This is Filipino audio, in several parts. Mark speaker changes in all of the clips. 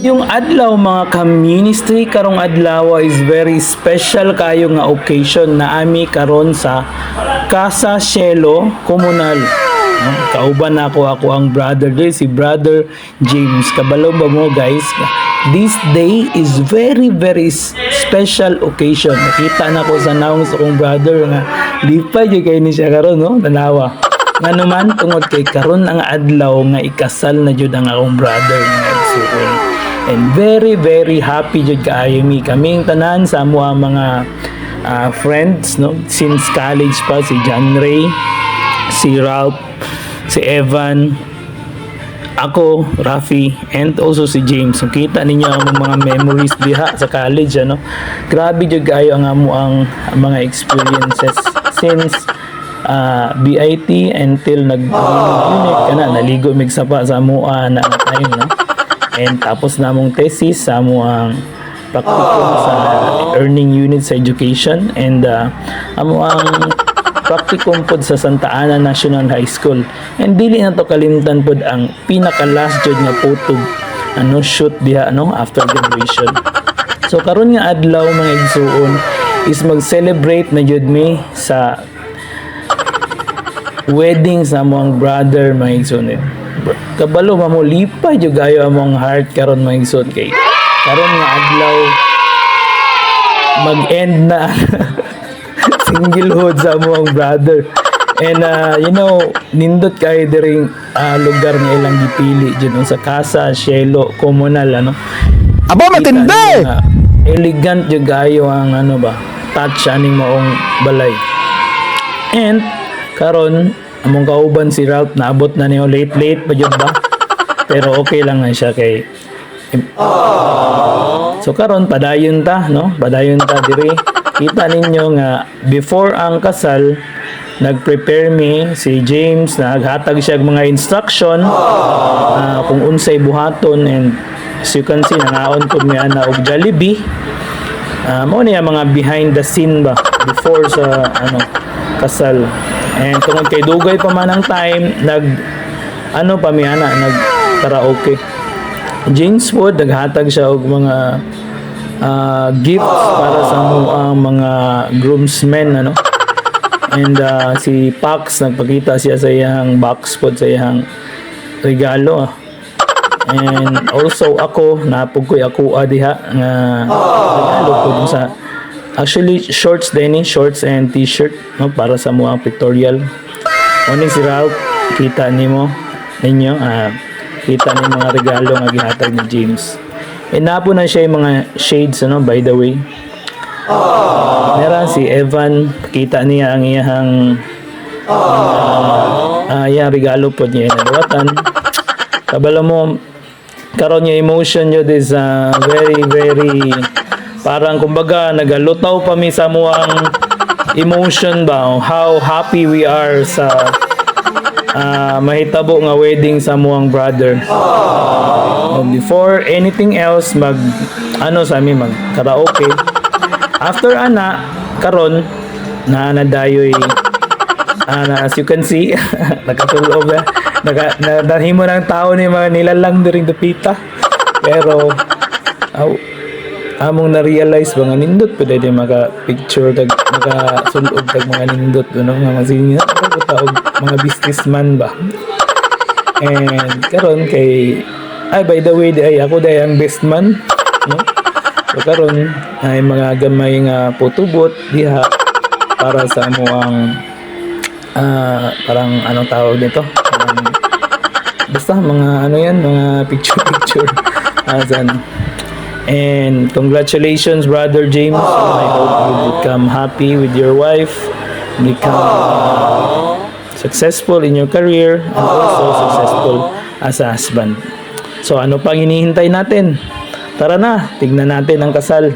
Speaker 1: Yung adlaw mga ka-ministry karong adlaw is very special kayo nga occasion na ami karon sa Casa Cielo Comunal. No? Kauban ako ang brother day, si Brother James. Kabalo ba mo guys? This day is very special occasion. Nakita na ko sa naong sa kong brother nga lipay jud kay ni siya karon no, tanawa. Nga naman tungod kay karon ang adlaw nga ikasal na jud ang akong brother nga igsuon. And very happy jud kaayo mi kaming tanan sa amo mga friends no since college pa, si John Ray, si Ralph, si Evan, ako, Rafi, and also si James. So, kita ninyo ang mga memories diha sa college ano. Grabe jud kaayo ang amo ang mga experiences since BIT until nag-unit kana naligo mig sapa sa amo na time no. And tapos namong thesis sa amo ang practicum sa earning unit sa education and amo ang practicum pod sa Santa Ana National High School. And dili na to kalimtan pod ang pinaka last jud nga photo shoot diha after graduation. So karon nga adlaw mga igsuon is mag-celebrate na jud mi sa wedding sa among brother mga igsuon. Kabalo mo lipay jud gayo among heart karon mga igsoon kay karon nga adlaw mag-end na singlehood sa among brother and nindot kay diring lugar nga ilang gipili jud sa Casa Cielo Comunal
Speaker 2: Aba matindi.
Speaker 1: Elegant jud gayo ang touch aning maong balay. And karon among kauban si Ralph naabot na niyo late pa jud ba pero okay lang na siya kay so karon padayon ta diri kita ninyo nga before ang kasal nag-prepare mi si James naghatag siya og mga instruction kung unsay buhaton and as you can see nangaon pud mi ana og Jollibee mao niya mga behind the scene ba before sa kasal. And tungod kay dugay pa man ang time, nag karaoke. James Wood naghatag siya og mga gifts para sa mga groomsmen And si Pax nagpakita siya sa iyang box pod sa iyang regalo. And also ako napug koy ako diha nga regalo pod sa actually shorts and t-shirt para sa mga pictorial. Oni si Ralph kita ninyo kita ni mga regalo nga gihatag ni James. And napo na siya yung mga shades by the way. Meron si Evan kita niya ang iyang regalo po niya nadawatan. Kabalo mo karon niya emotion niyo is very parang kumbaga nagalutaw pa mi sa muang emotion ba how happy we are sa mahitabo nga wedding sa muang brother. Before anything else mag karaoke. After karon nadayoy as you can see nakatulog nahimo ng tao ni mga nilalang diring dapita pero among na-realize mga nindot pwede din maka-picture maka-sulog tag mga nindot nga masinina mga businessman ba. And karon kay by the way ako ang best man so karon ay mga gamay nga photobooth diha para sa amo ang parang anong tawag nito basta mga mga picture And congratulations, Brother James. I hope you become happy with your wife, become successful in your career, and also successful as a husband. So ano pang hinihintay natin? Tara na, tignan natin ang kasal.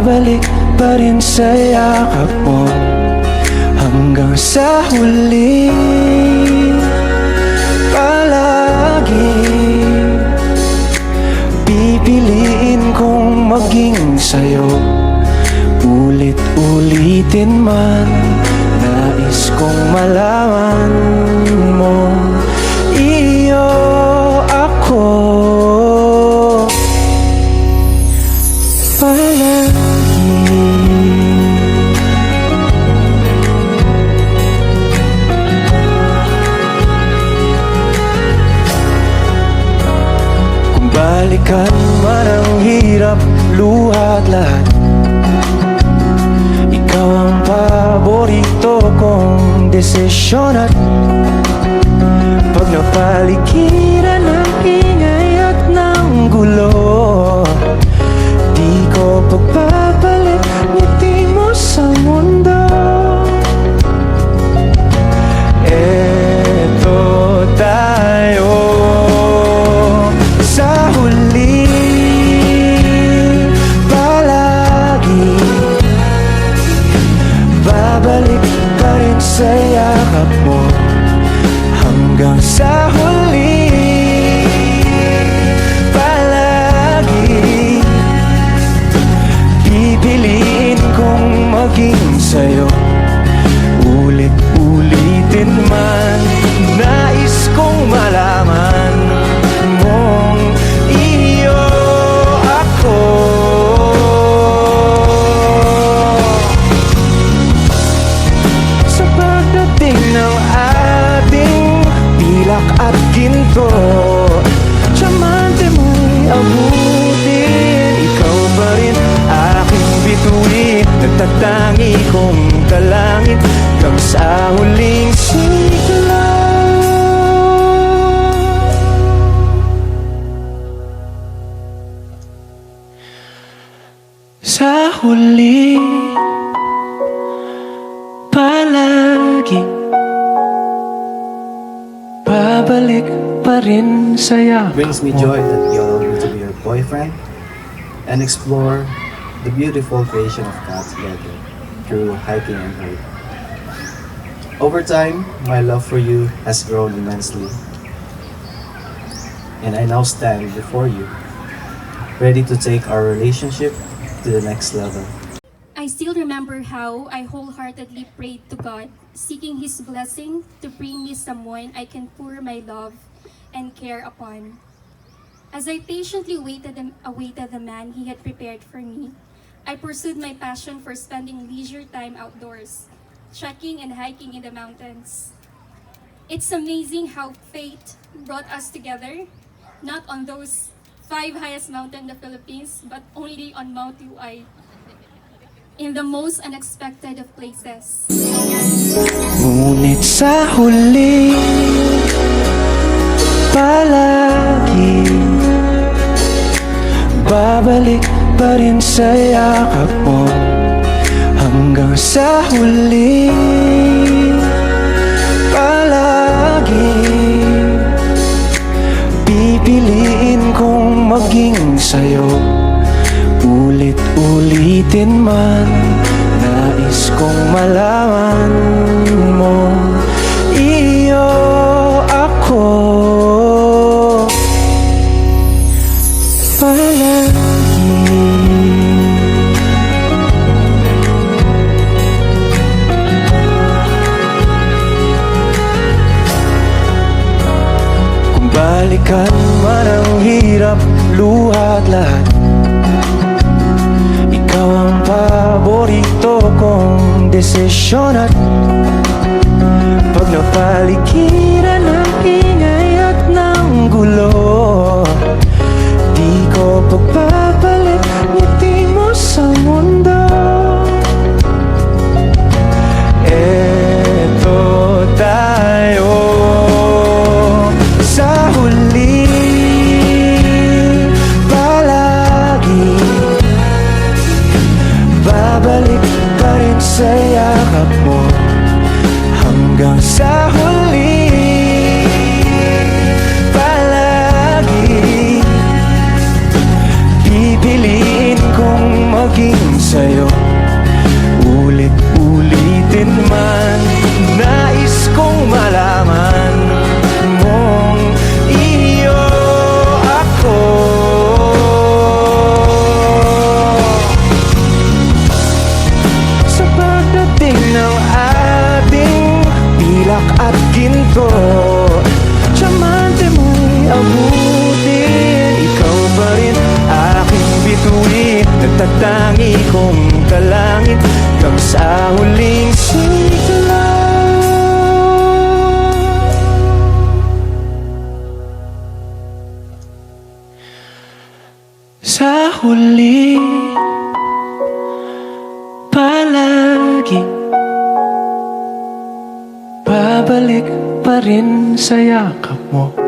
Speaker 3: babalik pa rin sa yakap mo hanggang sa huli. Palagi pipiliin kong maging sa'yo, ulit-ulitin man. Nais kong malaman mo, iyo ako palagi. Kung balikan man ang hirap, luha at lahat, ikaw ang paborito kong desisyon. At pag napaligiran ng ingay at ng gulo, di ko pagpapalit ngiti mo sa mundo. Eto tayo sa huli, palagi babalik pa rin sa yakap mo hanggang sa huli. Palagi pipiliin kong maging sa'yo, ulit-ulitin man. Nais kong malaman mong iyo ako. Sa pagdating ng ating pilak at ginto, tiyamante mo'y abutin. Ikaw pa rin aking bituin, nagtatangi kong dalangin hanggang sa huling sigla. Sa huli, palagi babalik pa rin sa'yo.
Speaker 4: Brings me joy that you allow me to be your boyfriend and explore the beautiful creation of God together through hiking and hike. Over time, my love for you has grown immensely, and I now stand before you, ready to take our relationship to the next level.
Speaker 5: I still remember how I wholeheartedly prayed to God, seeking His blessing to bring me someone I can pour my love and care upon. As I patiently awaited the man He had prepared for me, I pursued my passion for spending leisure time outdoors, trekking and hiking in the mountains. It's amazing how fate brought us together, not on those 5 highest mountains in the Philippines, but only on Mount Luay, in the most unexpected of places.
Speaker 3: Ngunit sa huli, palagi babalik pa rin sa yakap mo hanggang sa huli. Palagi pipiliin kong maging sa'yo, ulit-ulitin man. Nais kong malaman mo, iyo ako palagi. Kung balikan man ang hirap, luha at lahat, ikaw ang paborito kong desisyon. At pag napaligiran ng ingay at ng gulo, di ko pagpapalit ngiti mo sa mundo. Eto tayo sa huli, palagi babalik pa rin sa yakap mo hanggang sa huli. Palagi pipiliin kong maging sa'yo, huli, palagi babalik pa rin sa yakap mo.